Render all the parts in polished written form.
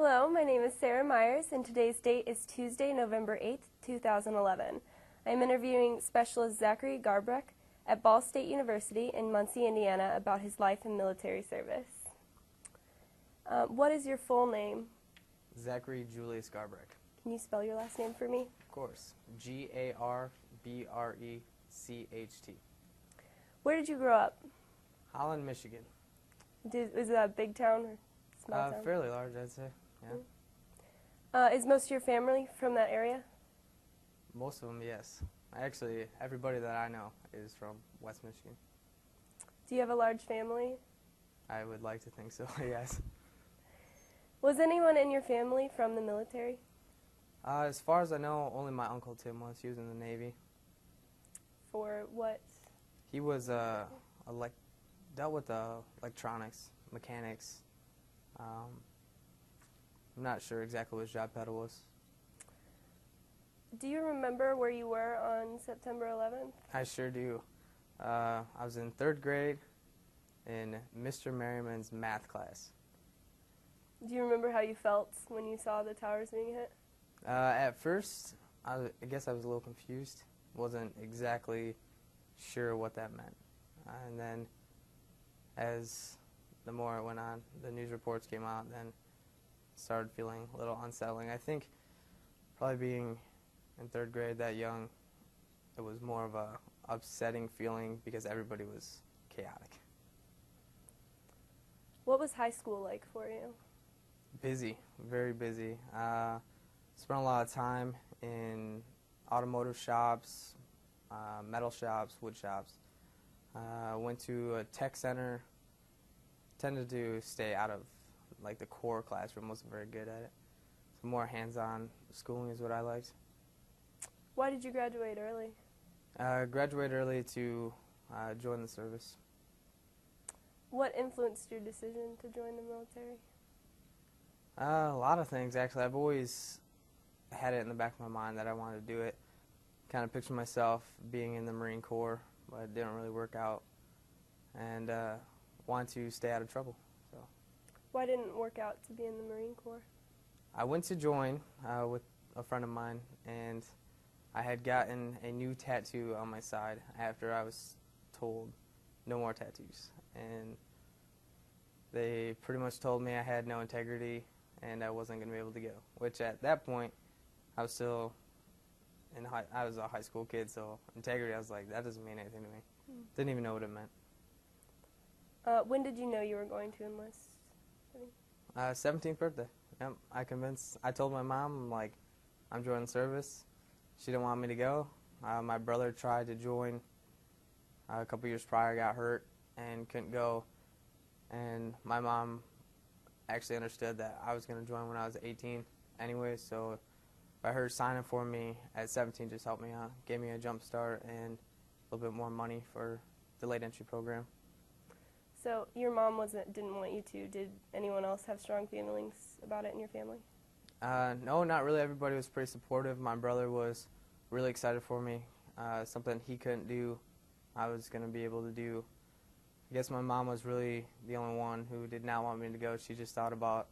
Hello, my name is Sarah Myers, and today's date is Tuesday, November 8th, 2011. I am interviewing Specialist Zachary Garbrecht at Ball State University in Muncie, Indiana, about his life in military service. What is your full name? Zachary Julius Garbrecht. Can you spell your last name for me? Of course. Garbrecht. Where did you grow up? Holland, Michigan. Is that a big town or small town? Fairly large, I'd say. Yeah. Is most of your family from that area? Most of them, yes. Actually, everybody that I know is from West Michigan. Do you have a large family? I would like to think so, yes. Was anyone in your family from the military? As far as I know, only my Uncle Tim was. He was in the Navy. For what? He was dealt with electronics, mechanics. I'm not sure exactly what his job title was. Do you remember where you were on September 11th? I sure do. I was in 3rd grade in Mr. Merriman's math class. Do you remember how you felt when you saw the towers being hit? At first, I guess I was a little confused. Wasn't exactly sure what that meant. And then as the more it went on, the news reports came out, then started feeling a little unsettling. I think probably being in 3rd grade that young, it was more of a upsetting feeling because everybody was chaotic. What was high school like for you? Busy, very busy. Spent a lot of time in automotive shops, metal shops, wood shops. Went to a tech center. Tended to stay out of like the core classroom. Wasn't very good at it. So more hands-on schooling is what I liked. Why did you graduate early? Graduated early to join the service. What influenced your decision to join the military? A lot of things, actually. I've always had it in the back of my mind that I wanted to do it. Kind of pictured myself being in the Marine Corps, but it didn't really work out. And wanted to stay out of trouble. So Why didn't it work out to be in the Marine Corps? I went to join with a friend of mine, and I had gotten a new tattoo on my side after I was told no more tattoos. And they pretty much told me I had no integrity and I wasn't going to be able to go, which at that point I was still I was a high school kid, so integrity, I was like, that doesn't mean anything to me. Didn't even know what it meant. When did you know you were going to enlist? 17th birthday. Yep. I told my mom, like, I'm joining the service. She didn't want me to go. My brother tried to join a couple years prior, got hurt and couldn't go. And my mom actually understood that I was going to join when I was 18 anyway, so by her signing for me at 17 just helped me out, gave me a jump start and a little bit more money for the late entry program. So your mom didn't want you to. Did anyone else have strong feelings about it in your family? No, not really. Everybody was pretty supportive. My brother was really excited for me. Something he couldn't do, I was going to be able to do. I guess my mom was really the only one who did not want me to go. She just thought about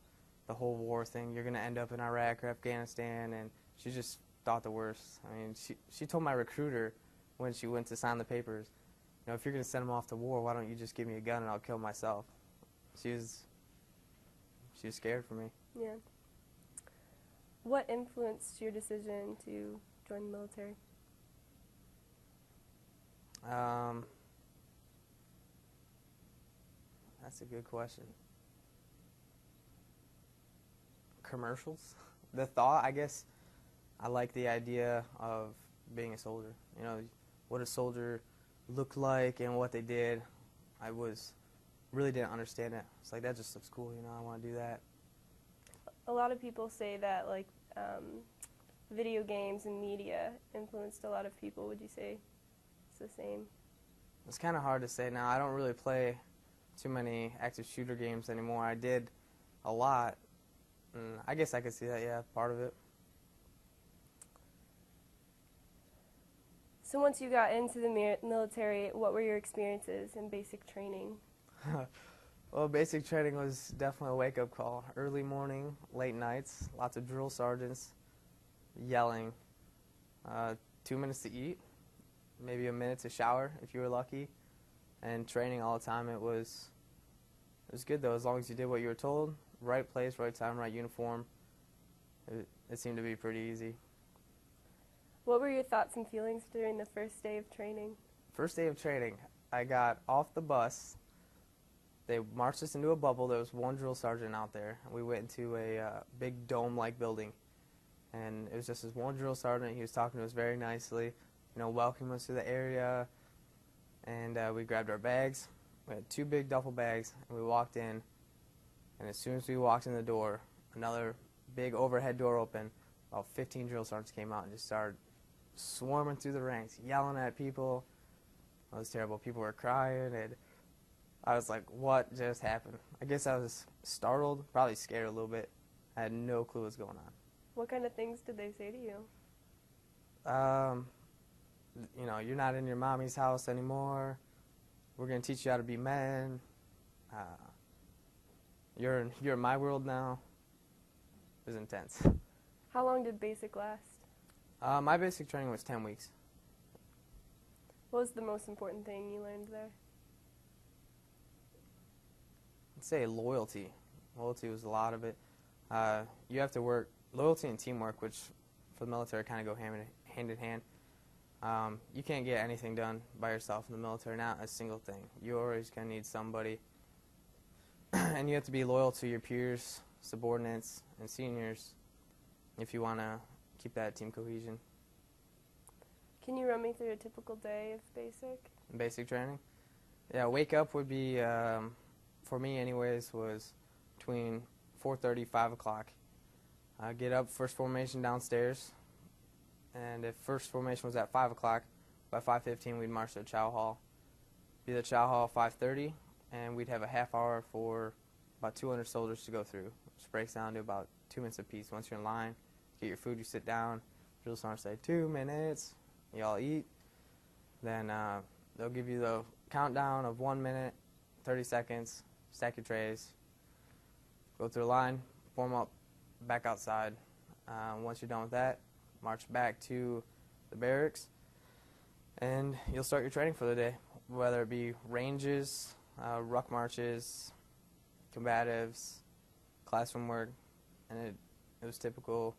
the whole war thing. You're going to end up in Iraq or Afghanistan, and she just thought the worst. I mean, she told my recruiter when she went to sign the papers, you know, if you're going to send them off to war, why don't you just give me a gun and I'll kill myself? She was scared for me. Yeah. What influenced your decision to join the military? That's a good question. Commercials? The thought, I guess, I like the idea of being a soldier. You know, what a soldier looked like and what they did. I really didn't understand it. It's like, that just looks cool, you know, I want to do that. A lot of people say that, like, video games and media influenced a lot of people. Would you say it's the same? It's kind of hard to say now. I don't really play too many active shooter games anymore. I did a lot. I guess I could see that, yeah, part of it. So once you got into the military, what were your experiences in basic training? Well, basic training was definitely a wake-up call. Early morning, late nights, lots of drill sergeants yelling, 2 minutes to eat, maybe a minute to shower if you were lucky, and training all the time. It was good though, as long as you did what you were told, right place, right time, right uniform. It seemed to be pretty easy. What were your thoughts and feelings during the first day of training? First day of training, I got off the bus. They marched us into a bubble. There was one drill sergeant out there. We went into a big dome-like building, and it was just this one drill sergeant. He was talking to us very nicely, welcoming us to the area, and we grabbed our bags. We had 2 big duffel bags, and we walked in, and as soon as we walked in the door, another big overhead door opened. About 15 drill sergeants came out and just started swarming through the ranks, yelling at people. It was terrible. People were crying, and I was like, what just happened? I guess I was startled, probably scared a little bit. I had no clue what was going on. What kind of things did they say to you? You're not in your mommy's house anymore. We're going to teach you how to be men. You're in my world now. It was intense. How long did basic last? My basic training was 10 weeks. What was the most important thing you learned there? I'd say loyalty. Loyalty was a lot of it. You have to work, loyalty and teamwork, which for the military kind of go hand in hand. You can't get anything done by yourself in the military, not a single thing. You're always going to need somebody. And you have to be loyal to your peers, subordinates, and seniors if you want to keep that team cohesion. Can you run me through a typical day of basic? Basic training? Yeah, wake up would be, for me anyways, was between 4:30, 5 o'clock. Get up, first formation downstairs. And if first formation was at 5 o'clock, by 5:15 we'd march to the chow hall. Be the chow hall 5:30, and we'd have a half hour for about 200 soldiers to go through, which breaks down to about 2 minutes apiece. Once you're in line, get your food, you sit down. Drill sergeant say 2 minutes. You all eat. Then they'll give you the countdown of 1 minute, 30 seconds. Stack your trays. Go through the line, form up, back outside. Once you're done with that, march back to the barracks, and you'll start your training for the day, whether it be ranges, ruck marches, combatives, classroom work, and it was typical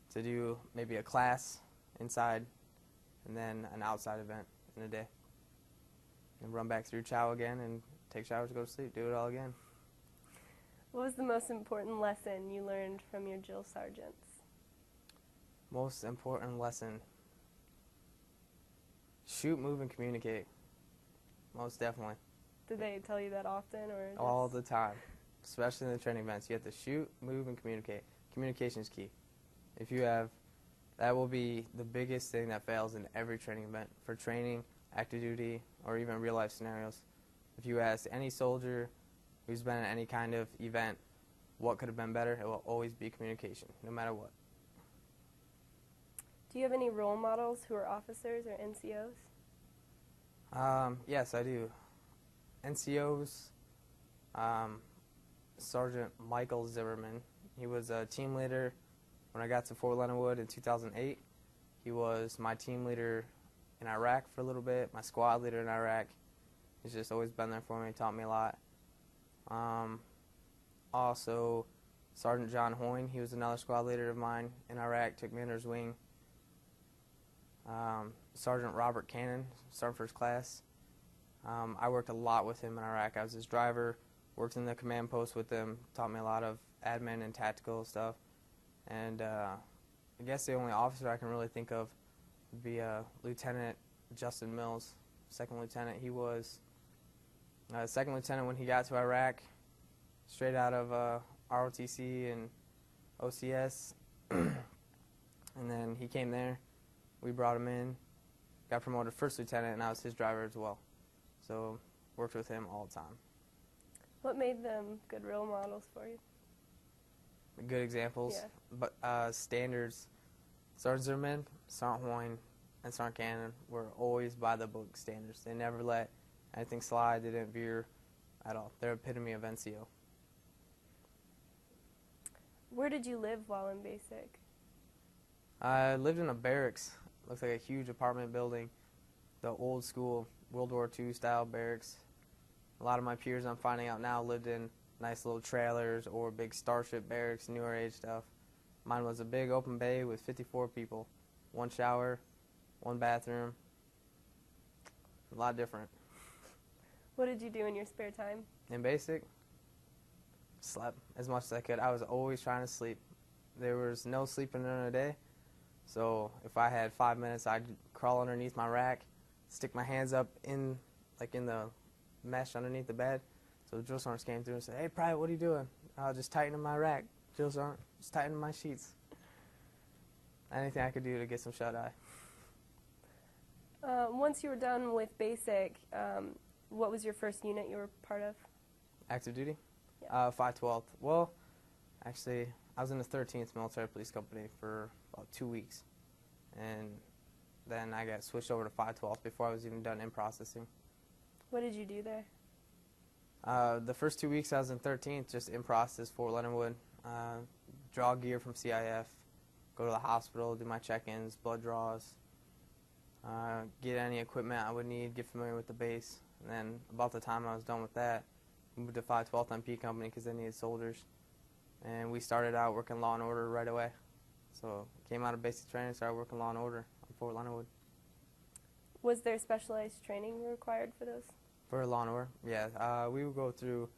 to do maybe a class inside and then an outside event in a day, and run back through chow again and take showers, go to sleep, do it all again. What was the most important lesson you learned from your drill sergeants? Most important lesson: shoot, move, and communicate. Most definitely. Did they tell you that often, or just... All the time, especially in the training events. You have to shoot, move, and communicate. Communication is key. If you have, that will be the biggest thing that fails in every training event, for training, active duty, or even real life scenarios. If you ask any soldier who's been at any kind of event what could have been better, it will always be communication, no matter what. Do you have any role models who are officers or NCOs? Yes, I do. NCOs, Sergeant Michael Zimmerman. He was a team leader when I got to Fort Leonard Wood in 2008. He was my team leader in Iraq for a little bit, my squad leader in Iraq. He's just always been there for me, taught me a lot. Also, Sergeant John Hoyne, he was another squad leader of mine in Iraq, took me under his wing. Sergeant Robert Cannon, Sergeant First Class. I worked a lot with him in Iraq. I was his driver, worked in the command post with him, taught me a lot of admin and tactical stuff. And I guess the only officer I can really think of would be Lieutenant Justin Mills, second lieutenant. He was second lieutenant when he got to Iraq, straight out of ROTC and OCS. And then he came there. We brought him in, got promoted first lieutenant, and I was his driver as well. So worked with him all the time. What made them good role models for you? Good examples, Yeah. But standards. Sergeant Zimmerman, Sergeant Hoyne, and Sergeant Cannon were always by the book standards. They never let anything slide. They didn't veer at all. They're epitome of NCO. Where did you live while in basic? I lived in a barracks. Looks like a huge apartment building, the old school World War II style barracks. A lot of my peers, I'm finding out now, lived in nice little trailers or big starship barracks, newer age stuff. Mine was a big open bay with 54 people, one shower, one bathroom. A lot different. What did you do in your spare time? In basic, slept as much as I could. I was always trying to sleep. There was no sleeping during the day, so if I had 5 minutes, I'd crawl underneath my rack, stick my hands up in the mesh underneath the bed. So the drill sergeants came through and said, "Hey, Private, what are you doing?" I was just tightening my rack. Drill sergeant, just tightening my sheets. Anything I could do to get some shut-eye. Once you were done with basic, what was your first unit you were part of? Active duty? Yeah. 512th. Well, actually, I was in the 13th Military Police Company for about 2 weeks. And then I got switched over to 512th before I was even done in processing. What did you do there? The first 2 weeks I was in 13th, just in process, Fort Leonard Wood. Draw gear from CIF, go to the hospital, do my check-ins, blood draws, get any equipment I would need, get familiar with the base. And then about the time I was done with that, moved to 512th MP Company because they needed soldiers. And we started out working law and order right away. So came out of basic training, started working law and order on Fort Leonard Wood. Was there specialized training required for those? For law and order, yeah. We would go through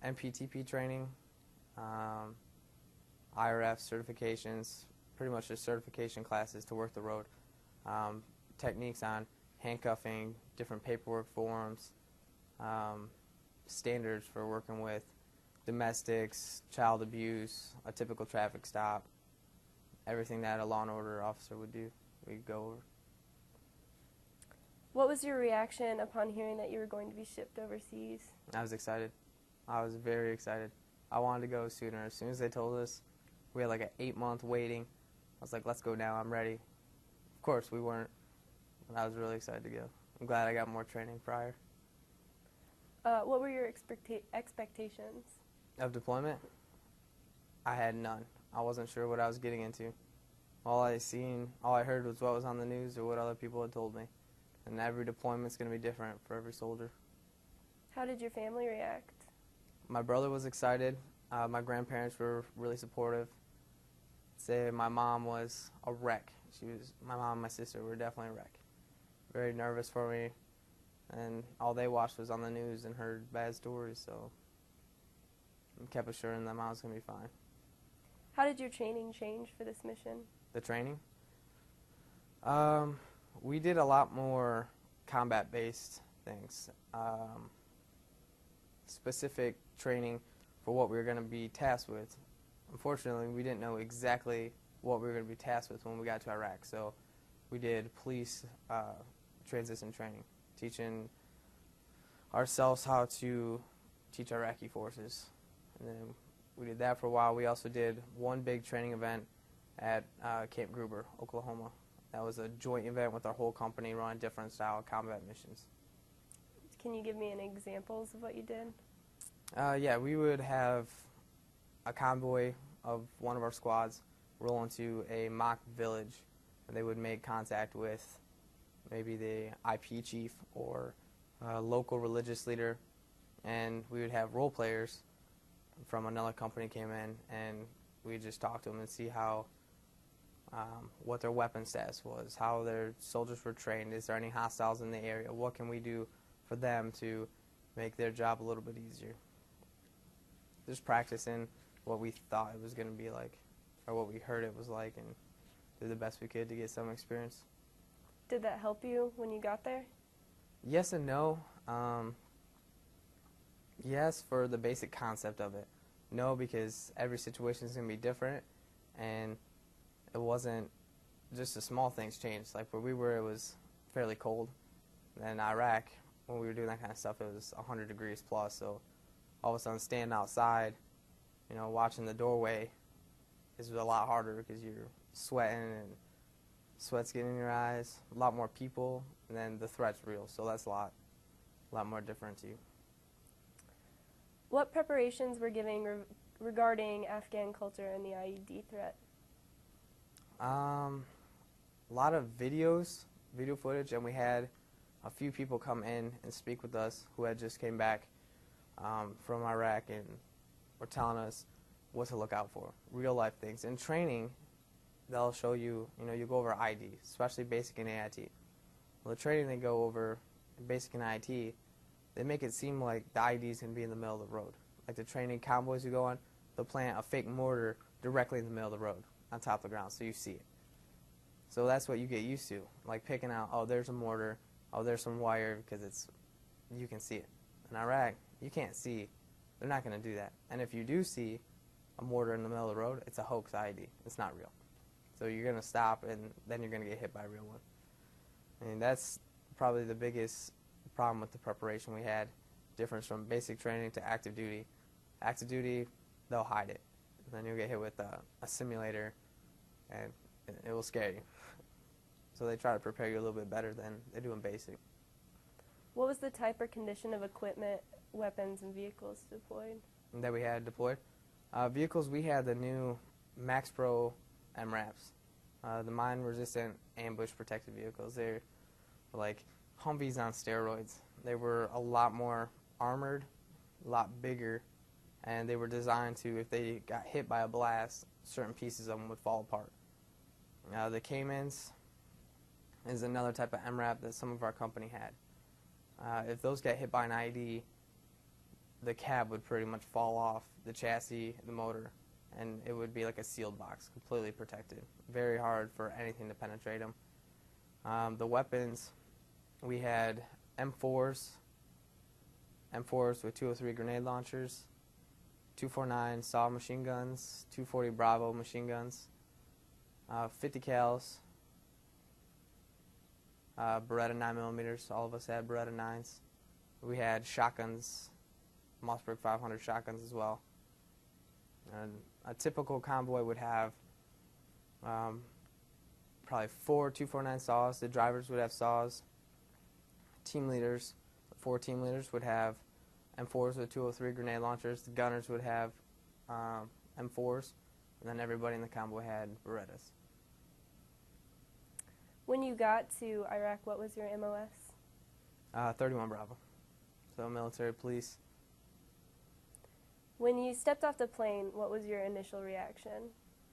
MPTP training, IRF certifications, pretty much just certification classes to work the road. Techniques on handcuffing, different paperwork forms, standards for working with domestics, child abuse, a typical traffic stop, everything that a law and order officer would do, we'd go over. What was your reaction upon hearing that you were going to be shipped overseas? I was excited. I was very excited. I wanted to go sooner. As soon as they told us, we had like an 8-month waiting. I was like, let's go now, I'm ready. Of course, we weren't, but I was really excited to go. I'm glad I got more training prior. What were your expectations? Of deployment? I had none. I wasn't sure what I was getting into. All I heard was what was on the news or what other people had told me. And every deployment's going to be different for every soldier. How did your family react? My brother was excited. My grandparents were really supportive. Say my mom was a wreck. My mom and my sister were definitely a wreck. Very nervous for me. And all they watched was on the news and heard bad stories, so I kept assuring them I was going to be fine. How did your training change for this mission? The training? We did a lot more combat-based things. Specific training for what we were going to be tasked with. Unfortunately, we didn't know exactly what we were going to be tasked with when we got to Iraq. So we did police transition training, teaching ourselves how to teach Iraqi forces. And then we did that for a while. We also did one big training event at Camp Gruber, Oklahoma. That was a joint event with our whole company running different style combat missions. Can you give me any examples of what you did? Yeah, we would have a convoy of one of our squads roll into a mock village, and they would make contact with maybe the IP chief or a local religious leader, and we would have role players from another company came in, and we'd just talk to them and see how what their weapon status was, how their soldiers were trained, is there any hostiles in the area, what can we do for them to make their job a little bit easier. Just practicing what we thought it was going to be like, or what we heard it was like, and did the best we could to get some experience. Did that help you when you got there? Yes and no. Yes, for the basic concept of it. No, because every situation is going to be different, and it wasn't just the small things changed. Like where we were, it was fairly cold. And in Iraq, when we were doing that kind of stuff, it was 100 degrees plus. So all of a sudden, standing outside, you know, watching the doorway is a lot harder because you're sweating and sweat's getting in your eyes. A lot more people, and then the threat's real. So that's a lot more different too. What preparations were given regarding Afghan culture and the IED threat? A lot of video footage, and we had a few people come in and speak with us who had just came back from Iraq and were telling us what to look out for, real life things. In training, they'll show you, you go over ID, especially basic and AIT. Well, the training they go over basic and IIT, they make it seem like the IED is going to be in the middle of the road. Like the training convoys you go on, they'll plant a fake mortar directly in the middle of the road on top of the ground so you see it. So that's what you get used to, like picking out, oh, there's a mortar, oh, there's some wire, because you can see it. In Iraq, you can't see. They're not going to do that. And if you do see a mortar in the middle of the road, it's a hoax IED. It's not real. So you're going to stop, and then you're going to get hit by a real one. I mean, that's probably the biggest problem with the preparation we had, difference from basic training to active duty. Active duty, they'll hide it. And then you'll get hit with a simulator, and it will scare you. So they try to prepare you a little bit better than they do in basic. What was the type or condition of equipment, weapons, and vehicles deployed? That we had deployed? Vehicles, we had the new Max Pro MRAPs, the mine-resistant ambush-protected vehicles. They're like Humvees on steroids. They were a lot more armored, a lot bigger, and they were designed to, if they got hit by a blast, certain pieces of them would fall apart. The Caymans is another type of MRAP that some of our company had. If those get hit by an IED, the cab would pretty much fall off, the chassis, the motor, and it would be like a sealed box, completely protected. Very hard for anything to penetrate them. The weapons, we had M4s with 203 grenade launchers, 249 SAW machine guns, 240 Bravo machine guns, 50 cals, Beretta 9mm, all of us had Beretta 9s. We had shotguns, Mossberg 500 shotguns as well. And a typical convoy would have probably 4 249 saws. The drivers would have saws. Team leaders, 4 team leaders would have M4s with 203 grenade launchers. The gunners would have M4s, and then everybody in the convoy had Berettas. When you got to Iraq, what was your MOS? 31 Bravo, so military police. When you stepped off the plane, what was your initial reaction?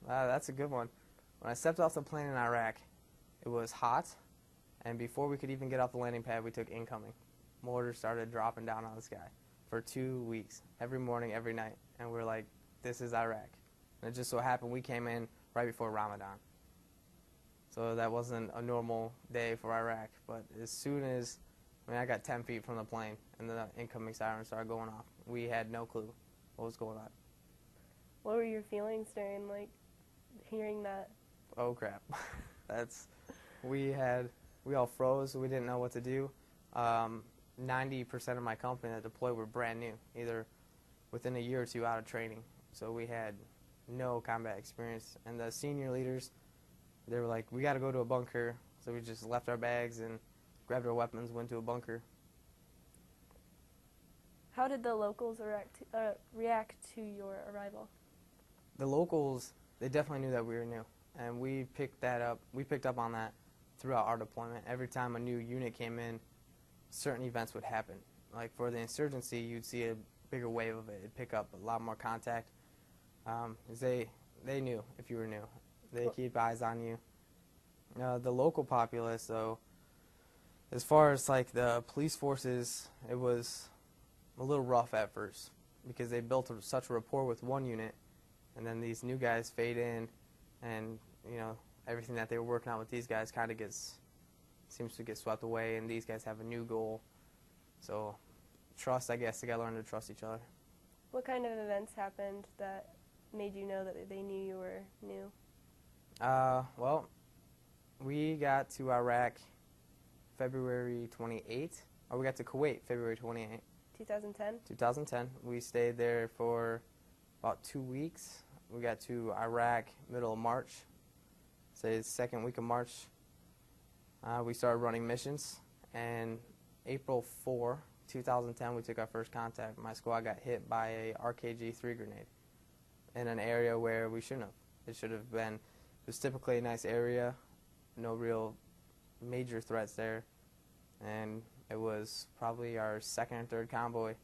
That's a good one. When I stepped off the plane in Iraq, it was hot, and before we could even get off the landing pad, we took incoming. Mortars started dropping down on the sky for 2 weeks, every morning, every night, and we were like, this is Iraq. And it just so happened we came in right before Ramadan. So that wasn't a normal day for Iraq, but as soon as, I got 10 feet from the plane and the incoming sirens started going off, we had no clue what was going on. What were your feelings during, hearing that? Oh crap. We all froze, we didn't know what to do. 90% of my company that deployed were brand new, either within a year or two out of training. So we had no combat experience. And the senior leaders, they were like, we got to go to a bunker. So we just left our bags and grabbed our weapons, went to a bunker. How did the locals react to your arrival? The locals, they definitely knew that we were new. And we picked up on that throughout our deployment. Every time a new unit came in, certain events would happen. Like for the insurgency, you'd see a bigger wave of it. It'd pick up a lot more contact. 'Cause they knew if you were new. They keep eyes on you. The local populace, though, as far as the police forces, it was a little rough at first because they built such a rapport with one unit, and then these new guys fade in, and everything that they were working on with these guys kind of seems to get swept away, and these guys have a new goal. So trust, I guess, they got to learn to trust each other. What kind of events happened that made you know that they knew you were new? Well, we got to Iraq February 28th, or we got to Kuwait February 28th. 2010? 2010. We stayed there for about 2 weeks. We got to Iraq middle of March, say the second week of March. We started running missions, and April 4, 2010, we took our first contact. My squad got hit by a RKG-3 grenade in an area where we shouldn't have. It should have been, it was typically a nice area, no real major threats there, and it was probably our second or third convoy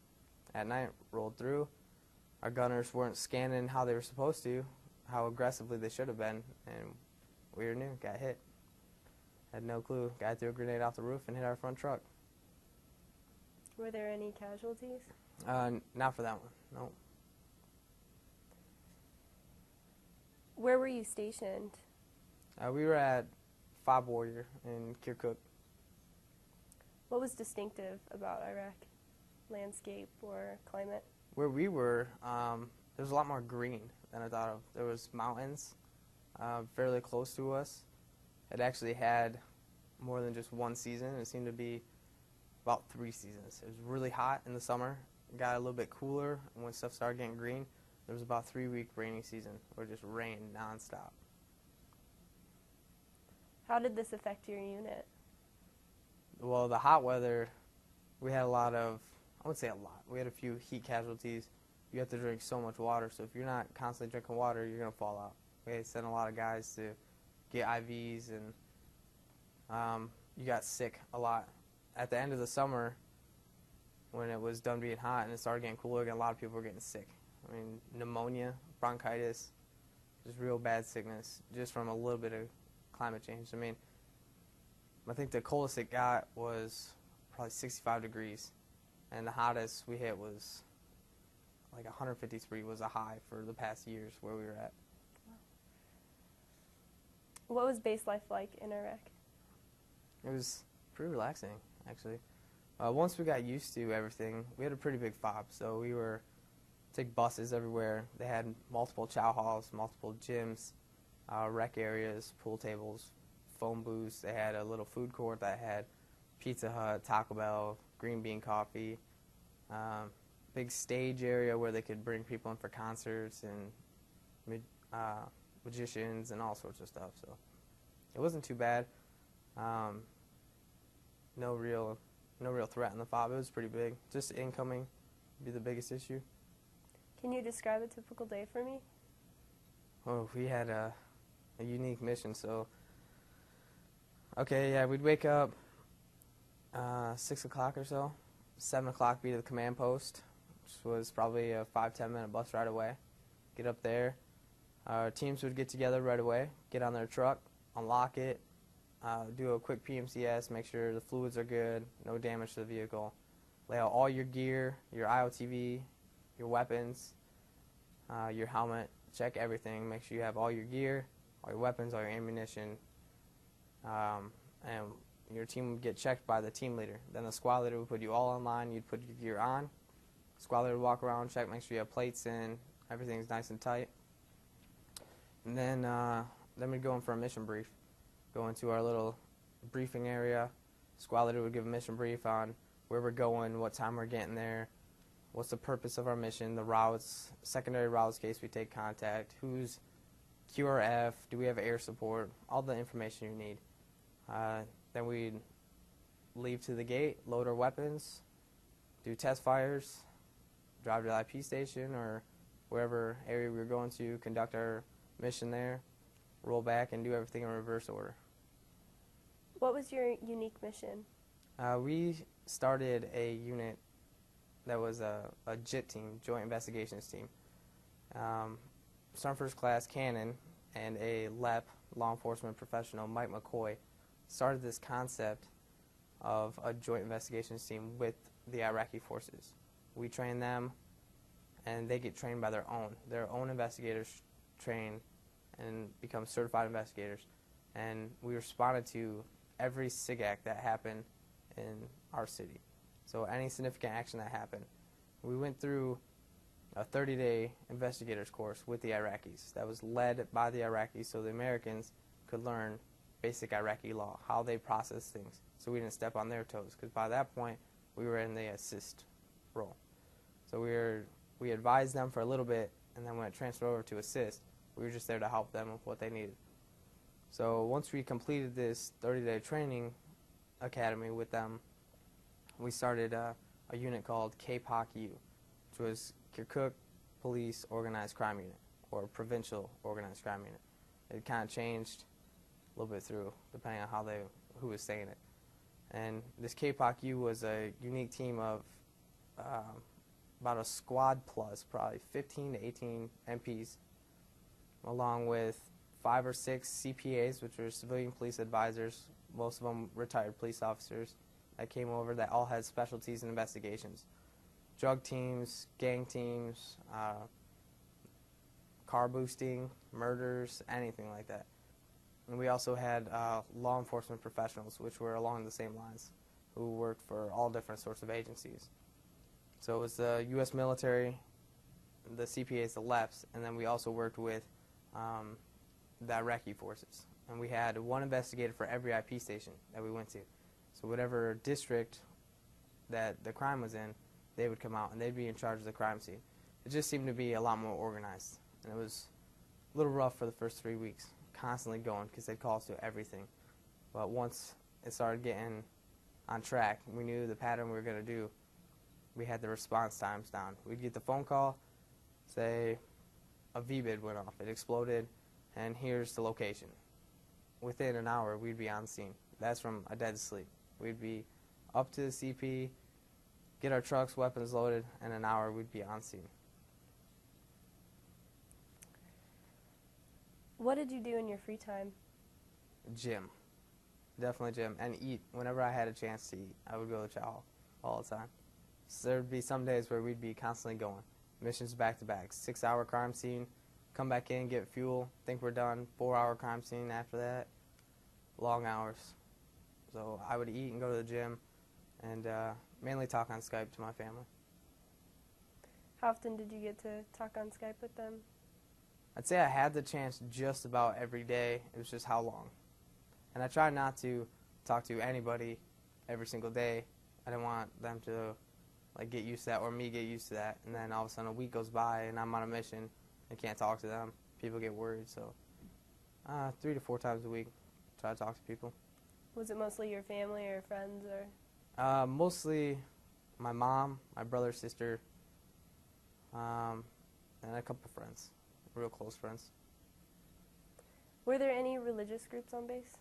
at night, rolled through. Our gunners weren't scanning how they were supposed to, how aggressively they should have been, and we were new, got hit. Had no clue. Guy threw a grenade off the roof and hit our front truck. Were there any casualties? Not for that one, no. Where were you stationed? We were at Fob Warrior in Kirkuk. What was distinctive about Iraq? Landscape or climate? Where we were, there was a lot more green than I thought of. There was mountains fairly close to us. It actually had more than just one season. It seemed to be about 3 seasons. It was really hot in the summer. It got a little bit cooler, and when stuff started getting green, there was about a 3-week rainy season where it just rained nonstop. How did this affect your unit? Well, the hot weather, we had a lot of, I wouldn't say a lot, we had a few heat casualties. You have to drink so much water, so if you're not constantly drinking water, you're going to fall out. We had to send a lot of guys to get IVs, and you got sick a lot. At the end of the summer, when it was done being hot and it started getting cooler, a lot of people were getting sick. I mean, pneumonia, bronchitis, just real bad sickness, just from a little bit of climate change. I mean, I think the coldest it got was probably 65 degrees, and the hottest we hit was like 153 was a high for the past years where we were at. What was base life like in Iraq? It was pretty relaxing, actually. Once we got used to everything, we had a pretty big fob, so we were take buses everywhere. They had multiple chow halls, multiple gyms, rec areas, pool tables, phone booths. They had a little food court that had Pizza Hut, Taco Bell, green bean coffee, big stage area where they could bring people in for concerts and magicians and all sorts of stuff. So it wasn't too bad. No real threat in the fob. It was pretty big. Just incoming would be the biggest issue. Can you describe a typical day for me? Oh, we had a unique mission. So, okay, yeah, we'd wake up 6 o'clock or so. 7 o'clock be to the command post, which was probably a 5-10 minute bus ride away. Get up there. Our teams would get together right away, get on their truck, unlock it, do a quick PMCS, make sure the fluids are good, no damage to the vehicle. Lay out all your gear, your IOTV, your weapons, your helmet, check everything, make sure you have all your gear, all your weapons, all your ammunition, and your team would get checked by the team leader. Then the squad leader would put you all in line, you'd put your gear on, squad leader would walk around, check, make sure you have plates in, everything's nice and tight. And then we'd go in for a mission brief. Go into our little briefing area. Squad leader would give a mission brief on where we're going, what time we're getting there, what's the purpose of our mission, the routes, secondary routes case we take contact, who's QRF, do we have air support, all the information you need. Then we'd leave to the gate, load our weapons, do test fires, drive to the IP station or wherever area we were going to, conduct our mission there, roll back and do everything in reverse order. What was your unique mission? We started a unit that was a JIT team, Joint Investigations Team. Sergeant First Class Cannon and a LEP, law enforcement professional, Mike McCoy, started this concept of a joint investigations team with the Iraqi forces. We train them, and they get trained by their own investigators train and become certified investigators. And we responded to every SIGAC that happened in our city. So any significant action that happened. We went through a 30-day investigators course with the Iraqis that was led by the Iraqis so the Americans could learn basic Iraqi law, how they process things, so we didn't step on their toes, because by that point we were in the assist role. So we advised them for a little bit, and then when it transferred over to assist, we were just there to help them with what they needed. So once we completed this 30-day training academy with them, we started a unit called KPOC-U, which was Kirkuk Police Organized Crime Unit, or Provincial Organized Crime Unit. It kind of changed a little bit through, depending on who was saying it. And this KPOC-U was a unique team of about a squad plus, probably 15 to 18 MPs, along with 5 or 6 CPAs, which were civilian police advisors, most of them retired police officers that came over that all had specialties in investigations. Drug teams, gang teams, car boosting, murders, anything like that. And we also had law enforcement professionals, which were along the same lines, who worked for all different sorts of agencies. So it was the U.S. military, the CPAs, the LEPs, and then we also worked with the Iraqi forces. And we had one investigator for every IP station that we went to. So whatever district that the crime was in, they would come out and they'd be in charge of the crime scene. It just seemed to be a lot more organized. And it was a little rough for the first 3 weeks, constantly going because they'd call us to everything. But once it started getting on track, we knew the pattern we were going to do. We had the response times down. We'd get the phone call, say a VBID went off, it exploded, and here's the location. Within an hour, we'd be on scene. That's from a dead sleep. We'd be up to the CP, get our trucks, weapons loaded, and in an hour we'd be on scene. What did you do in your free time? Gym. Definitely gym. And eat. Whenever I had a chance to eat, I would go to chow hall all the time. So there'd be some days where we'd be constantly going. Missions back to back. 6-hour crime scene, come back in, get fuel, think we're done. 4-hour crime scene after that. Long hours. So I would eat and go to the gym and mainly talk on Skype to my family. How often did you get to talk on Skype with them? I'd say I had the chance just about every day. It was just how long. And I tried not to talk to anybody every single day. I didn't want them to get used to that or me get used to that. And then all of a sudden a week goes by and I'm on a mission and can't talk to them. People get worried. So 3 to 4 times a week, try to talk to people. Was it mostly your family or friends? Or? Mostly my mom, my brother, sister, and a couple friends, real close friends. Were there any religious groups on base?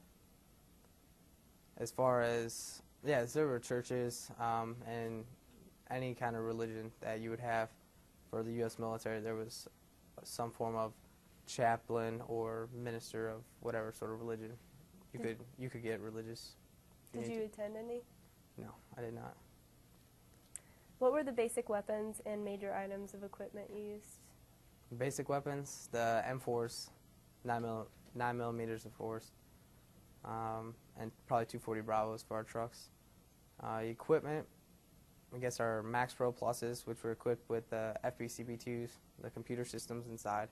As far as, yeah, there were churches and any kind of religion that you would have for the U.S. military. There was some form of chaplain or minister of whatever sort of religion. You could get religious. Did you attend any? No, I did not. What were the basic weapons and major items of equipment you used? Basic weapons, the M4s, 9 millimeters of force, and probably 240 Bravos for our trucks. Equipment, I guess our Max Pro Pluses, which were equipped with the FBCB2s, the computer systems inside.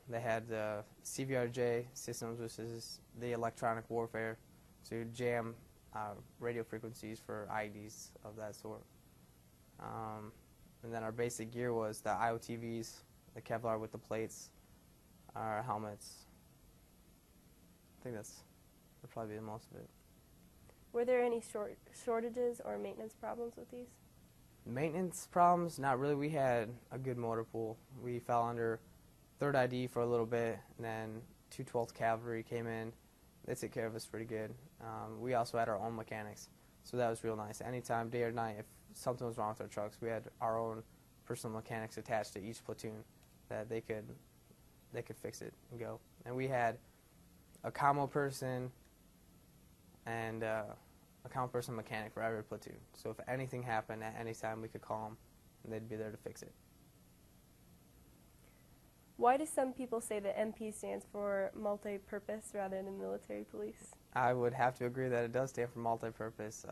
They had the CVRJ systems, which is the electronic warfare, to jam radio frequencies for IEDs of that sort. And then our basic gear was the IOTVs, the Kevlar with the plates, our helmets. I think that'd probably be the most of it. Were there any shortages or maintenance problems with these? Maintenance problems? Not really. We had a good motor pool. We fell under 3rd ID for a little bit, and then 212th Cavalry came in. They took care of us pretty good. We also had our own mechanics, so that was real nice. Anytime, day or night, if something was wrong with our trucks, we had our own personal mechanics attached to each platoon that they could fix it and go. And we had a commo person and a commo person mechanic for every platoon. So if anything happened at any time, we could call them, and they'd be there to fix it. Why do some people say that MP stands for multi-purpose rather than military police? I would have to agree that it does stand for multi-purpose.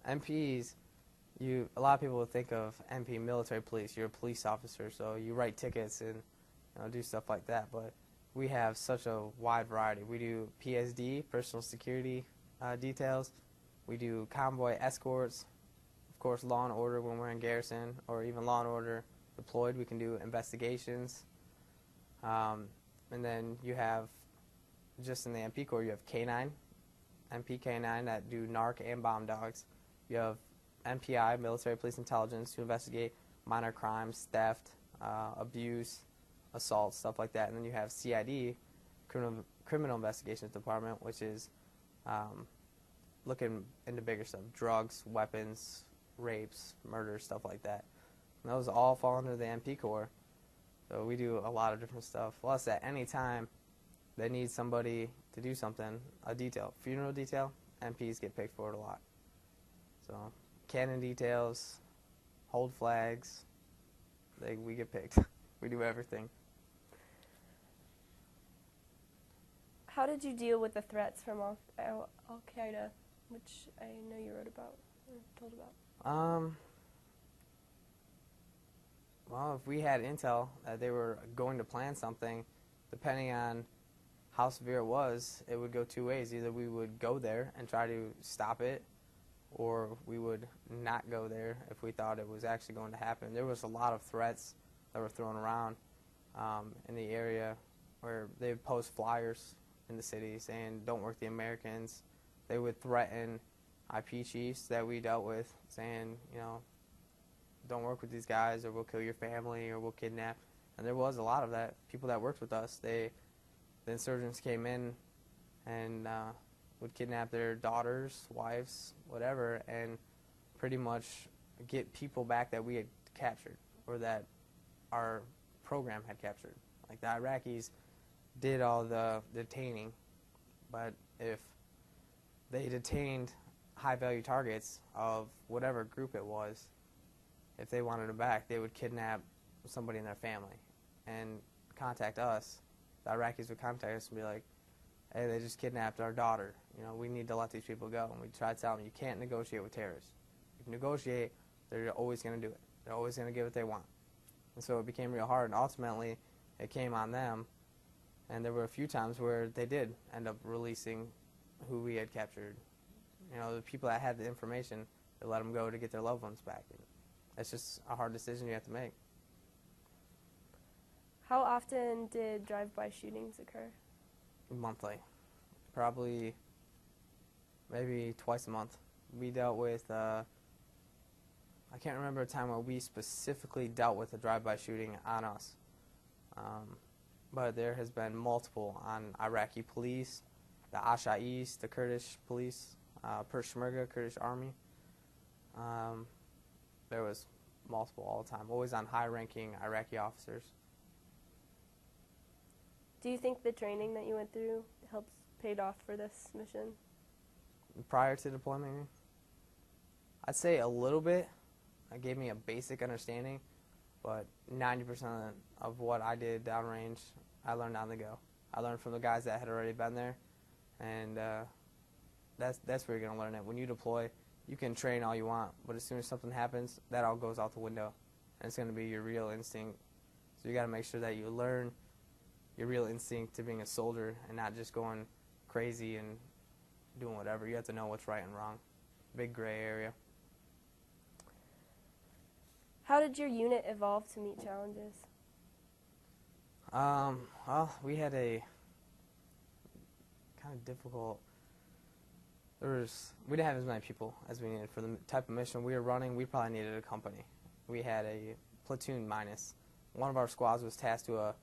MPs, a lot of people would think of MP, military police. You're a police officer, so you write tickets and do stuff like that. But we have such a wide variety. We do PSD, personal security details. We do convoy escorts. Of course, law and order when we're in garrison, or even law and order deployed. We can do investigations. And then you have, just in the MP Corps, you have K9, MP K9 that do narc and bomb dogs. You have MPI, military police intelligence, to investigate minor crimes, theft, abuse, assault, stuff like that. And then you have CID, criminal investigations department, which is looking into bigger stuff, drugs, weapons, rapes, murders, stuff like that. And those all fall under the MP Corps. So we do a lot of different stuff. Plus, at any time they need somebody to do something, a detail, funeral detail, MPs get picked for it a lot. So cannon details, hold flags, we get picked. We do everything. How did you deal with the threats from Al-Qaeda, which I know you wrote about or told about? Well, if we had intel that they were going to plan something, depending on how severe it was, it would go two ways. Either we would go there and try to stop it, or we would not go there if we thought it was actually going to happen. There was a lot of threats that were thrown around in the area where they would post flyers in the city saying, "Don't work the Americans." They would threaten IP chiefs that we dealt with, saying, "Don't work with these guys or we'll kill your family or we'll kidnap." And there was a lot of that. People that worked with us, the insurgents came in and would kidnap their daughters, wives, whatever, and pretty much get people back that we had captured or that our program had captured. Like the Iraqis did all the detaining, but if they detained high-value targets of whatever group it was, if they wanted them back, they would kidnap somebody in their family and contact us. The Iraqis would contact us and be like, "Hey, they just kidnapped our daughter. We need to let these people go." And we try to tell them, you can't negotiate with terrorists. If you negotiate, they're always going to do it. They're always going to get what they want. And so it became real hard, and ultimately it came on them. And there were a few times where they did end up releasing who we had captured. The people that had the information, they let them go to get their loved ones back. And it's just a hard decision you have to make. How often did drive-by shootings occur? Monthly. Probably maybe twice a month. We dealt with, I can't remember a time where we specifically dealt with a drive-by shooting on us. But there has been multiple on Iraqi police, the Asha'is, the Kurdish police, Peshmerga, Kurdish army. There was multiple all the time, always on high-ranking Iraqi officers. Do you think the training that you went through paid off for this mission? Prior to deployment, I'd say a little bit. It gave me a basic understanding, but 90% of what I did downrange, I learned on the go. I learned from the guys that had already been there, and that's where you're going to learn it. When you deploy, you can train all you want, but as soon as something happens, that all goes out the window, and it's going to be your real instinct. So you got to make sure that you learn your real instinct to being a soldier and not just going crazy and doing whatever. You have to know what's right and wrong. Big gray area. How did your unit evolve to meet challenges? Well, we had a kind of difficult. We didn't have as many people as we needed for the type of mission we were running. We probably needed a company. We had a platoon minus. One of our squads was tasked to a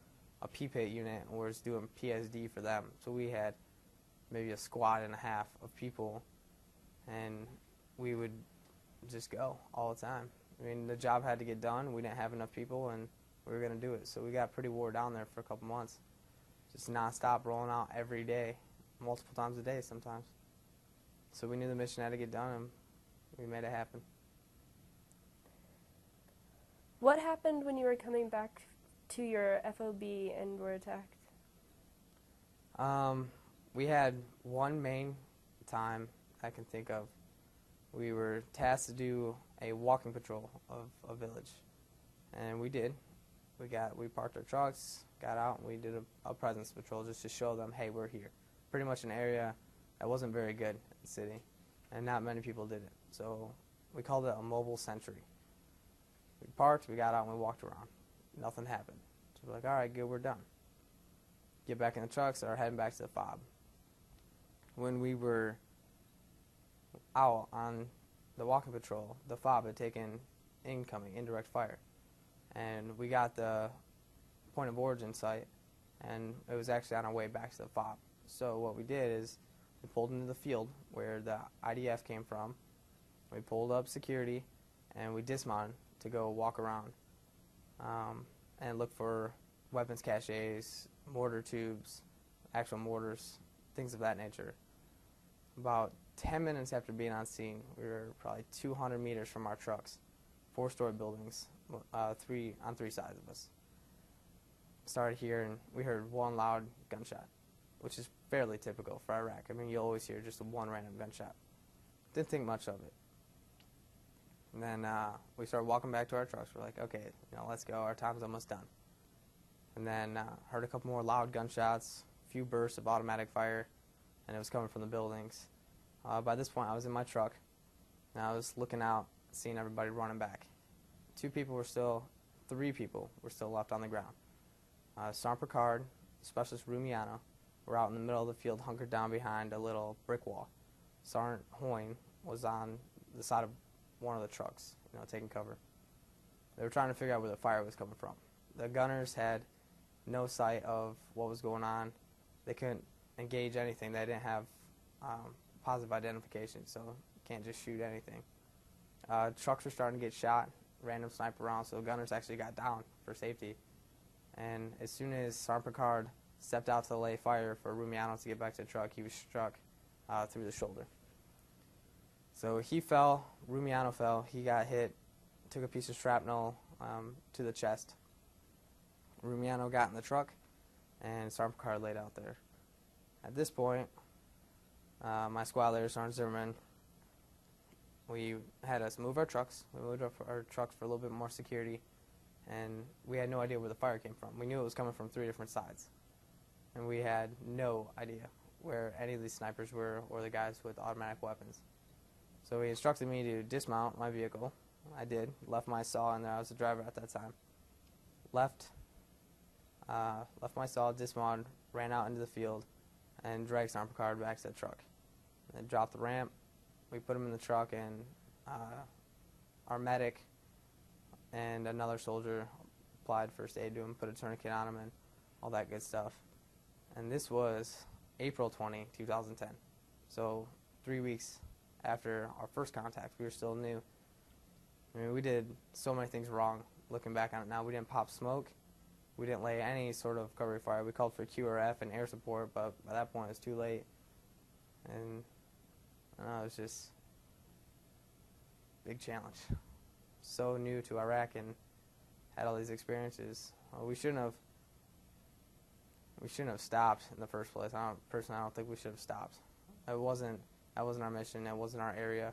P-PAT unit and was doing PSD for them. So we had maybe a squad and a half of people, and we would just go all the time. I mean, the job had to get done. We didn't have enough people, and we were going to do it. So we got pretty wore down there for a couple months. Just nonstop rolling out every day, multiple times a day sometimes. So we knew the mission had to get done, and we made it happen. What happened when you were coming back to your FOB and were attacked? We had one main time I can think of. We were tasked to do a walking patrol of a village, and we did. We parked our trucks, got out, and we did a presence patrol just to show them, hey, we're here. Pretty much an area that wasn't very good in the city, and not many people did it. So we called it a mobile sentry. We parked, we got out, and we walked around. Nothing happened. So we're like, all right, good, we're done. Get back in the trucks, start heading back to the FOB. When we were out on the walking patrol, the FOB, had taken incoming, indirect fire. And we got the point of origin site, and it was actually on our way back to the FOB. So what we did is we pulled into the field where the IDF came from. We pulled up security, and we dismounted to go walk around and look for weapons caches, mortar tubes, actual mortars, things of that nature. About 10 minutes after being on scene, we were probably 200 meters from our trucks, 4-story buildings, on three sides of us. Started hearing, we heard one loud gunshot, which is fairly typical for Iraq. I mean, you always hear just one random gunshot. Didn't think much of it. And then we started walking back to our trucks. We're like, okay, let's go. Our time's almost done. And then heard a couple more loud gunshots, a few bursts of automatic fire, and it was coming from the buildings. By this point, I was in my truck, and I was looking out, seeing everybody running back. 3 people were still left on the ground. Sergeant Picard, Specialist Rumiano, were out in the middle of the field, hunkered down behind a little brick wall. Sergeant Hoyne was on the side of one of the trucks, taking cover. They were trying to figure out where the fire was coming from. The gunners had no sight of what was going on. They couldn't engage anything. They didn't have positive identification, so you can't just shoot anything. Trucks were starting to get shot, random sniper rounds, so the gunners actually got down for safety. And as soon as Sergeant Picard stepped out to lay fire for Rumiano to get back to the truck, he was struck through the shoulder. So he fell, Rumiano fell, he got hit, took a piece of shrapnel to the chest. Rumiano got in the truck, and Sergeant Picard laid out there. At this point, my squad leader, Sergeant Zimmerman, we had us move our trucks. We moved our trucks for a little bit more security, and we had no idea where the fire came from. We knew it was coming from 3 different sides, and we had no idea where any of these snipers were or the guys with automatic weapons. So he instructed me to dismount my vehicle. I did. Left my saw in there. I was the driver at that time. Left my saw, dismounted, ran out into the field, and dragged Sergeant Picard back to the truck. Then dropped the ramp. We put him in the truck, and our medic and another soldier applied first aid to him, put a tourniquet on him, and all that good stuff. And this was April 20, 2010. So 3 weeks after our first contact. We were still new. I mean, we did so many things wrong looking back on it now. We didn't pop smoke. We didn't lay any sort of cover fire. We called for QRF and air support, but by that point it was too late. And I don't know, it was just a big challenge. So new to Iraq and had all these experiences. We shouldn't have stopped in the first place. I don't think we should have stopped. That wasn't our mission. That wasn't our area.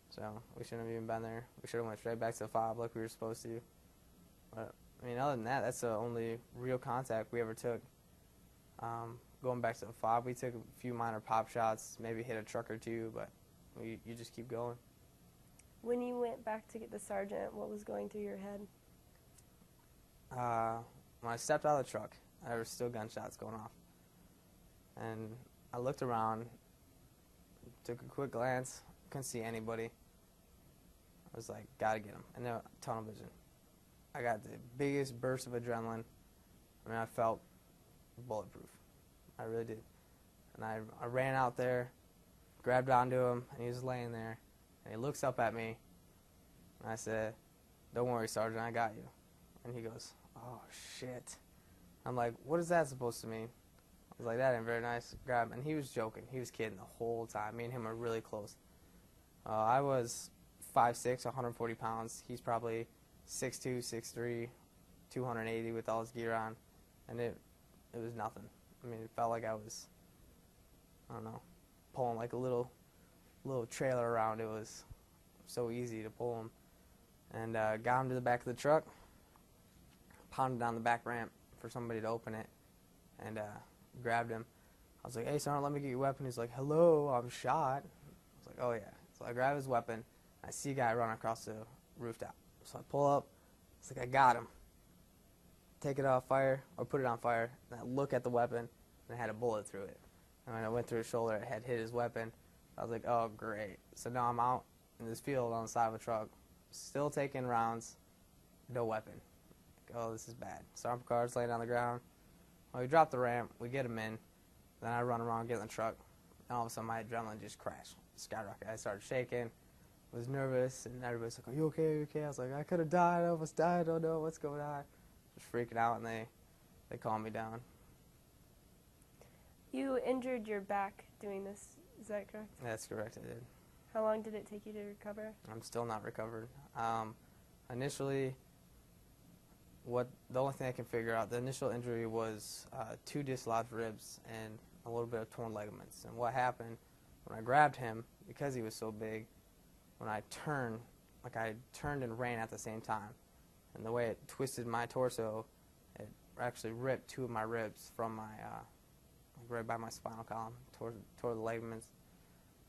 So we shouldn't have even been there. We should have went straight back to the FOB like we were supposed to. But I mean, other than that, that's the only real contact we ever took. Going back to the FOB, we took a few minor pop shots, maybe hit a truck or two, but you just keep going. When you went back to get the sergeant, what was going through your head? When I stepped out of the truck, there were still gunshots going off. And I looked around, took a quick glance, couldn't see anybody. I was like, gotta get him. And then tunnel vision. I got the biggest burst of adrenaline. I mean, I felt bulletproof. I really did. And I ran out there, grabbed onto him, and he was laying there. And he looks up at me, and I said, "Don't worry, Sergeant, I got you." And he goes, "Oh, shit." I'm like, what is that supposed to mean? I was like, that ain't very nice. Grab him. And he was joking. He was kidding the whole time. Me and him were really close. I was 5'6", 140 pounds. He's probably 6'2", 6'3", 280 with all his gear on. And it was nothing. I mean, it felt like I was, I don't know, pulling like a little trailer around. It was so easy to pull him. And got him to the back of the truck, pounded down the back ramp for somebody to open it, and grabbed him. I was like, "Hey, Sergeant, let me get your weapon." He's like, "Hello, I'm shot." I was like, "Oh, yeah." So I grab his weapon. I see a guy run across the rooftop. So I pull up. It's like, I got him. Take it off fire, or put it on fire, and I look at the weapon, and it had a bullet through it. And when I went through his shoulder, it had hit his weapon. I was like, oh, great. So now I'm out. in this field on the side of a truck, still taking rounds, no weapon. Oh, this is bad. Sergeant Picard's laying on the ground. Well, we drop the ramp, we get him in, then I run around, get in the truck, and all of a sudden my adrenaline just crashed, skyrocketed. I started shaking, was nervous, and everybody's like, "Are you okay? Are you okay?" I was like, "I could have died, I almost died, I don't know what's going on." Just freaking out, and they calmed me down. You injured your back doing this, is that correct? That's correct, I did. How long did it take you to recover? I'm still not recovered. Initially, the only thing I can figure out, the initial injury was 2 dislodged ribs and a little bit of torn ligaments. And what happened when I grabbed him, because he was so big, when I turned and ran at the same time. And the way it twisted my torso, it actually ripped 2 of my ribs from my, right by my spinal column, tore the ligaments.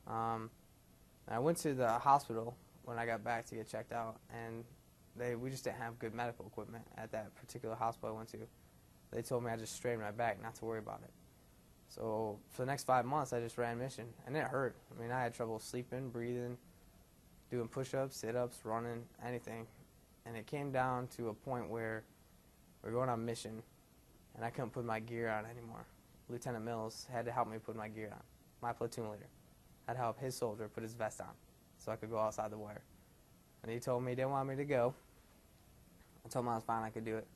I went to the hospital when I got back to get checked out, and we just didn't have good medical equipment at that particular hospital I went to. They told me I just straightened my back, not to worry about it. So for the next 5 months, I just ran mission, and it hurt. I mean, I had trouble sleeping, breathing, doing push-ups, sit-ups, running, anything. And it came down to a point where we're going on mission, and I couldn't put my gear on anymore. Lieutenant Mills had to help me put my gear on. My platoon leader had to help his soldier put his vest on so I could go outside the wire. And he told me he didn't want me to go. I told him I was fine, I could do it.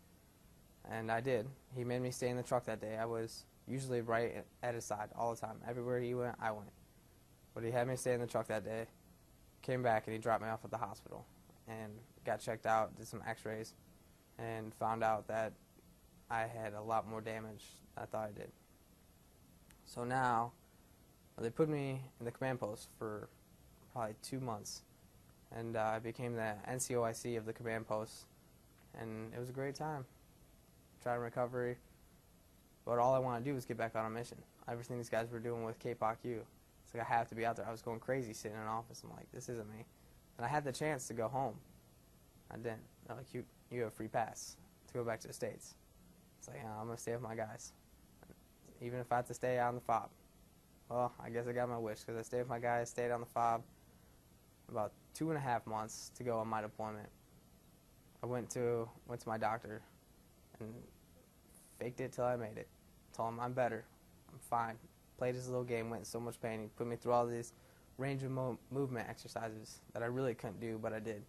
And I did. He made me stay in the truck that day. I was usually right at his side all the time. Everywhere he went, I went. But he had me stay in the truck that day, came back, and he dropped me off at the hospital and got checked out, did some x-rays, and found out that I had a lot more damage than I thought I did. So now, they put me in the command post for probably 2 months, and I became the NCOIC of the command post, and it was a great time. Trying recovery, but all I wanted to do was get back on a mission. Everything these guys were doing with KPOC-U, it's like I have to be out there. I was going crazy sitting in an office. I'm like, this isn't me. And I had the chance to go home. I didn't. They're like, you have a free pass to go back to the States. It's like, I'm going to stay with my guys, even if I have to stay on the FOB. Well, I guess I got my wish, because I stayed with my guys, stayed on the FOB about 2.5 months to go on my deployment. I went to my doctor and faked it till I made it. Told him I'm better, I'm fine. Played his little game, went in so much pain. He put me through all these range of movement exercises that I really couldn't do, but I did,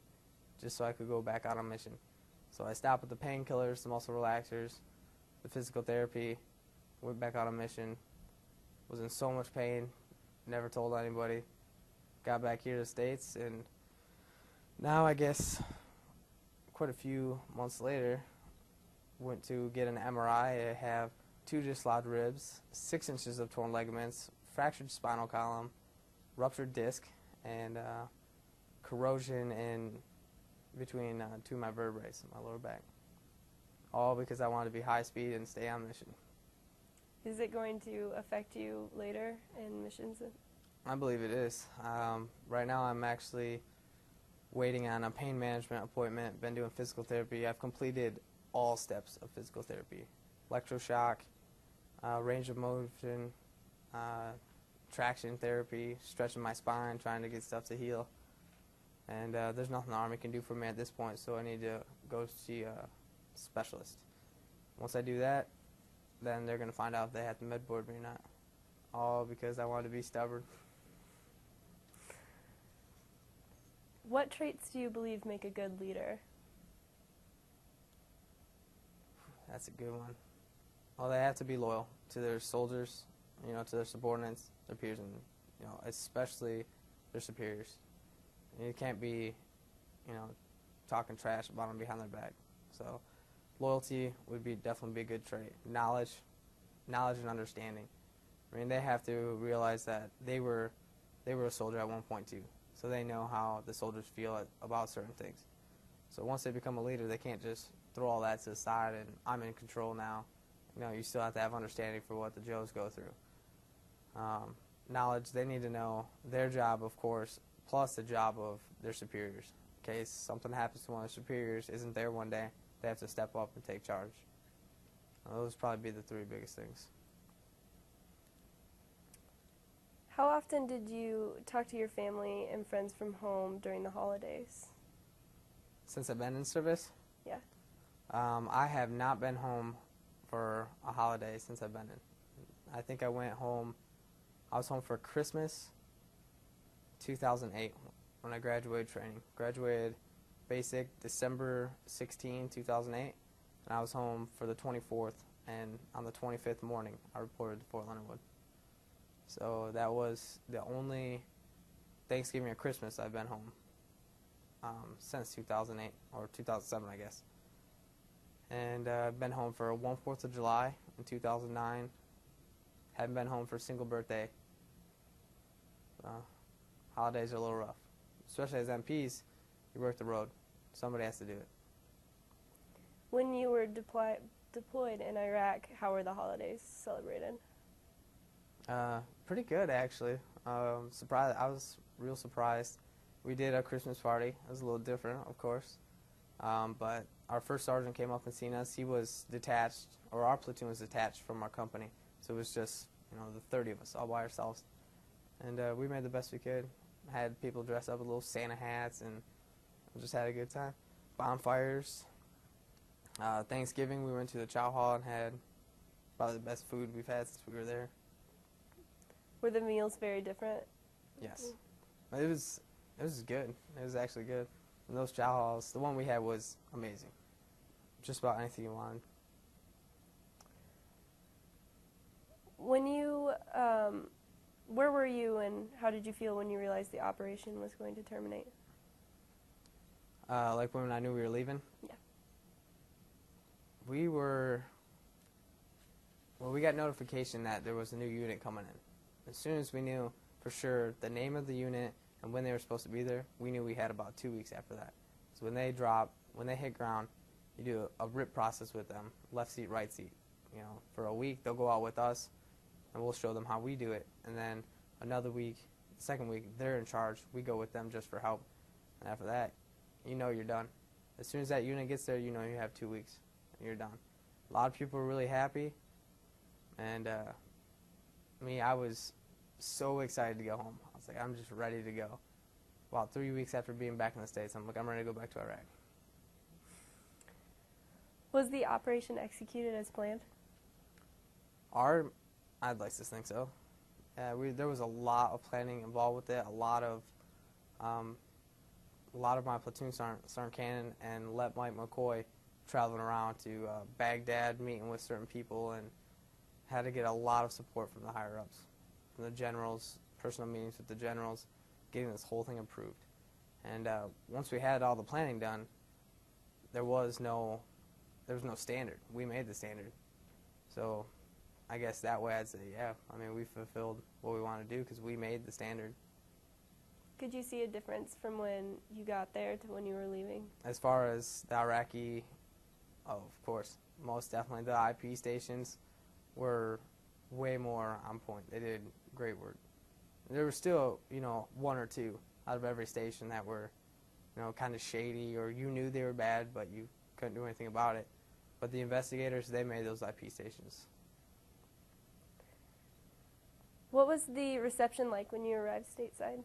just so I could go back on a mission. So I stopped with the painkillers, the muscle relaxers, the physical therapy, went back on a mission, was in so much pain, never told anybody, got back here to the States, and now I guess quite a few months later, went to get an MRI. I have 2 dislodged ribs, 6 inches of torn ligaments, fractured spinal column, ruptured disc, and corrosion in between 2 of my vertebrae in my lower back. All because I wanted to be high speed and stay on mission. Is it going to affect you later in missions? I believe it is. Right now I'm actually waiting on a pain management appointment, been doing physical therapy. I've completed all steps of physical therapy. Electroshock, range of motion, traction therapy, stretching my spine, trying to get stuff to heal. And there's nothing the Army can do for me at this point, so I need to go see a specialist. Once I do that, then they're going to find out if they have to med board me or not. All because I wanted to be stubborn. What traits do you believe make a good leader? That's a good one. Well, they have to be loyal to their soldiers, to their subordinates, their peers, and, especially their superiors. You can't be, talking trash about them behind their back. So loyalty would definitely be a good trait. Knowledge and understanding. I mean, they have to realize that they were a soldier at one point too, so they know how the soldiers feel about certain things. So once they become a leader, they can't just throw all that to the side and I'm in control now. You still have to have understanding for what the Joes go through. Knowledge, they need to know their job, of course, plus the job of their superiors. In case something happens to one of their superiors, isn't there one day, they have to step up and take charge. Those would probably be the 3 biggest things. How often did you talk to your family and friends from home during the holidays? Since I've been in service, Yeah. I have not been home for a holiday since I've been in. I think I was home for Christmas 2008 when I graduated training. Graduated basic December 16, 2008, and I was home for the 24th, and on the 25th morning I reported to Fort Leonard Wood. So that was the only Thanksgiving or Christmas I've been home since 2008, or 2007 I guess. And I've been home for 1/4 of July in 2009. Haven't been home for a single birthday. Holidays are a little rough. Especially as MPs, you work the road. Somebody has to do it. When you were deployed in Iraq, how were the holidays celebrated? Pretty good, actually. Surprised. I was real surprised. We did a Christmas party. It was a little different, of course. But our first sergeant came up and seen us. He was detached, or our platoon was detached from our company. So it was just, the 30 of us all by ourselves. And we made the best we could. Had people dress up with little Santa hats, and just had a good time. Bonfires. Thanksgiving, we went to the chow hall and had probably the best food we've had since we were there. Were the meals very different? Yes. It was good. It was actually good. And those chow halls, the one we had was amazing. Just about anything you wanted. When you, where were you and how did you feel when you realized the operation was going to terminate? Like when I knew we were leaving? Yeah. We got notification that there was a new unit coming in. As soon as we knew for sure the name of the unit and when they were supposed to be there, we knew we had about 2 weeks after that. So when they hit ground, you do a RIP process with them, left seat, right seat. For a week, they'll go out with us, and we'll show them how we do it. And then another week, the second week, they're in charge. We go with them just for help. And after that, you're done. As soon as that unit gets there, you have 2 weeks, and you're done. A lot of people were really happy, and I was so excited to go home. I was like, I'm just ready to go. About 3 weeks after being back in the States, I'm like, I'm ready to go back to Iraq. Was the operation executed as planned? I'd like to think so. There was a lot of planning involved with it. A lot of my platoon, Sergeant Cannon and Let Mike McCoy, traveling around to Baghdad, meeting with certain people, and had to get a lot of support from the higher-ups, from the generals, personal meetings with the generals, getting this whole thing approved. And once we had all the planning done, there was no standard. We made the standard. So I guess that way I'd say, yeah, we fulfilled what we wanted to do because we made the standard. Could you see a difference from when you got there to when you were leaving? As far as the Iraqi, of course, most definitely the IP stations were way more on point. They did great work. There were still, one or two out of every station that were, kind of shady, or you knew they were bad, but you couldn't do anything about it. But the investigators, they made those IP stations. What was the reception like when you arrived stateside?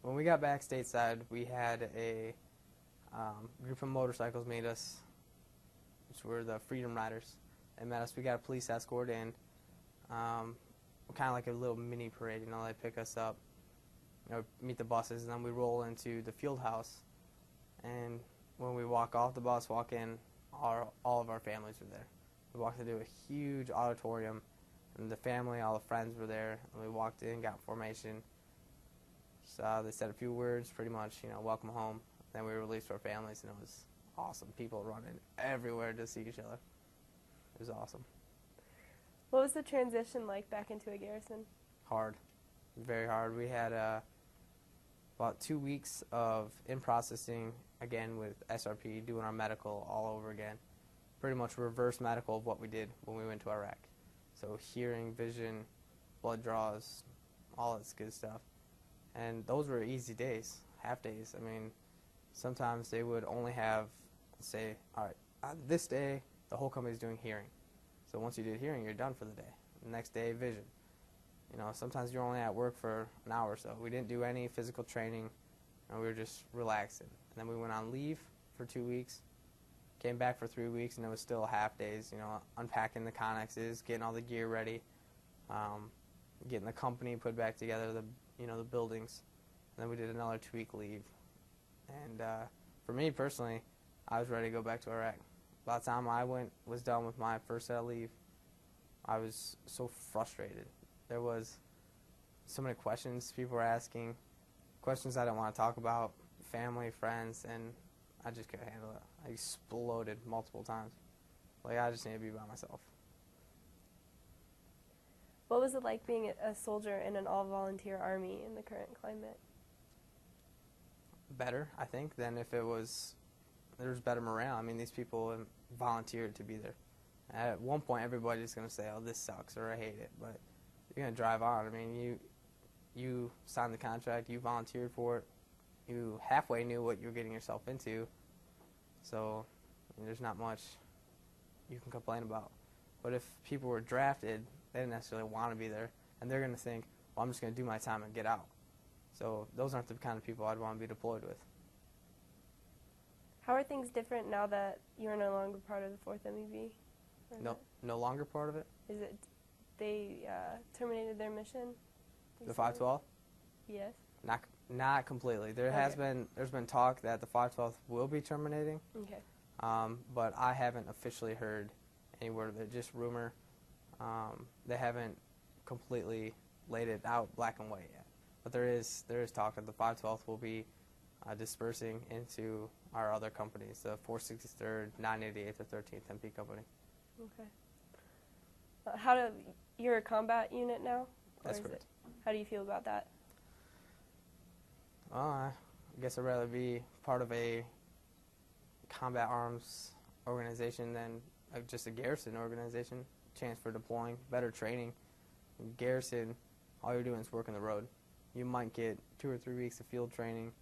When we got back stateside, we had a group of motorcycles meet us, which were the Freedom Riders. They met us. We got a police escort in, kind of like a little mini parade. They pick us up, meet the buses, and then we roll into the field house. And when we walk off the bus, walk in, all of our families were there. We walked into a huge auditorium, and the family, all the friends were there. And we walked in, got formation. So they said a few words, pretty much, welcome home. Then we were released to our families, and it was awesome. People running everywhere to see each other. It was awesome. What was the transition like back into a garrison? Hard. Very hard. We had about 2 weeks of in-processing, again with SRP, doing our medical all over again. Pretty much reverse medical of what we did when we went to Iraq. So hearing, vision, blood draws, all this good stuff. And those were easy days, half days. Sometimes they would only have, say, all right, this day the whole company's doing hearing. So once you did hearing, you're done for the day. The next day, vision. You know, sometimes you're only at work for an hour or so. We didn't do any physical training, and we were just relaxing. And then we went on leave for 2 weeks, came back for 3 weeks, and it was still half days, you know, unpacking the connexes, getting all the gear ready, getting the company put back together, the buildings. And then we did another 2-week leave. And for me personally, I was ready to go back to Iraq. By the time I was done with my first set of leave, I was so frustrated. There was so many questions people were asking, questions I didn't want to talk about, family, friends, and I just couldn't handle it. I exploded multiple times. Like, I just need to be by myself. What was it like being a soldier in an all-volunteer army in the current climate? Better, I think, than if there was better morale. I mean, these people volunteered to be there. At one point, everybody's going to say, oh, this sucks, or I hate it, but you're going to drive on. I mean, you signed the contract, you volunteered for it, you halfway knew what you were getting yourself into, so I mean, there's not much you can complain about. But if people were drafted, they didn't necessarily want to be there, and they're going to think, well, I'm just going to do my time and get out. So those aren't the kind of people I'd want to be deployed with. How are things different now that you're no longer part of the 4th MEV? No longer part of it? Is it they terminated their mission? The 512? Yes. Not completely. There's been talk that the 512 will be terminating. Okay. But I haven't officially heard any word of it. Just rumor. They haven't completely laid it out black and white yet. But there is talk that the 512th will be dispersing into our other companies, the 463rd, 988th, or 13th MP Company. Okay. You're a combat unit now? That's correct. How do you feel about that? Well, I guess I'd rather be part of a combat arms organization than just a garrison organization. Chance for deploying, better training. In garrison, all you're doing is working the road. You might get 2 or 3 weeks of field training,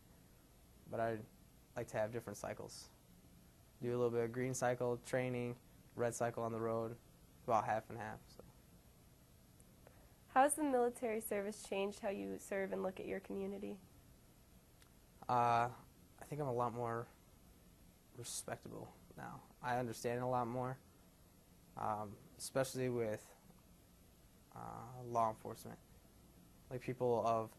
but I'd like to have different cycles. Do a little bit of green cycle training, red cycle on the road, about half and half. So. How has the military service changed how you serve and look at your community? I think I'm a lot more respectable now. I understand a lot more, especially with law enforcement. Like people of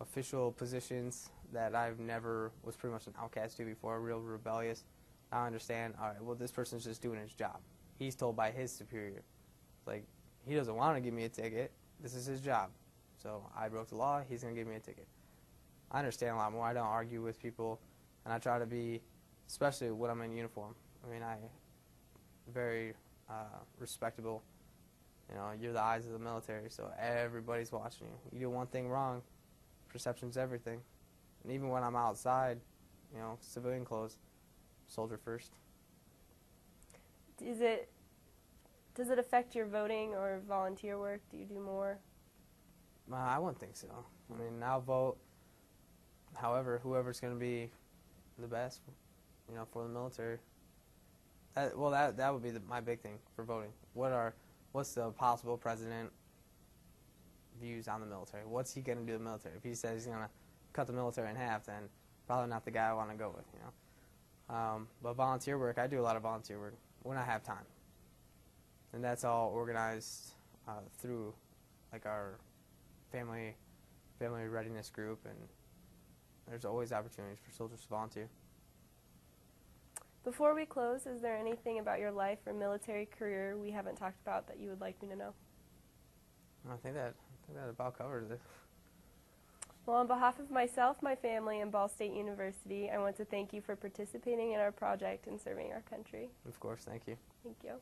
official positions that I've never was pretty much an outcast to before, real rebellious. I understand, all right, well, this person's just doing his job. He's told by his superior. Like, he doesn't want to give me a ticket. This is his job. So I broke the law, he's going to give me a ticket. I understand a lot more. I don't argue with people, and I try to be, especially when I'm in uniform. I mean, very respectable. You know, you're the eyes of the military, so everybody's watching you. You do one thing wrong, perception's everything. And even when I'm outside, you know, civilian clothes, soldier first. Does it affect your voting or volunteer work? Do you do more? I wouldn't think so. I mean, I'll vote. However, whoever's going to be the best, you know, for the military. That would be my big thing for voting. What's the possible president views on the military? What's he going to do to the military? If he says he's going to cut the military in half, then probably not the guy I want to go with, you know. But volunteer work, I do a lot of volunteer work when I have time. And that's all organized through like our family readiness group, and there's always opportunities for soldiers to volunteer. Before we close, is there anything about your life or military career we haven't talked about that you would like me to know? I think that about covers it. Well, on behalf of myself, my family, and Ball State University, I want to thank you for participating in our project and serving our country. Of course, thank you. Thank you.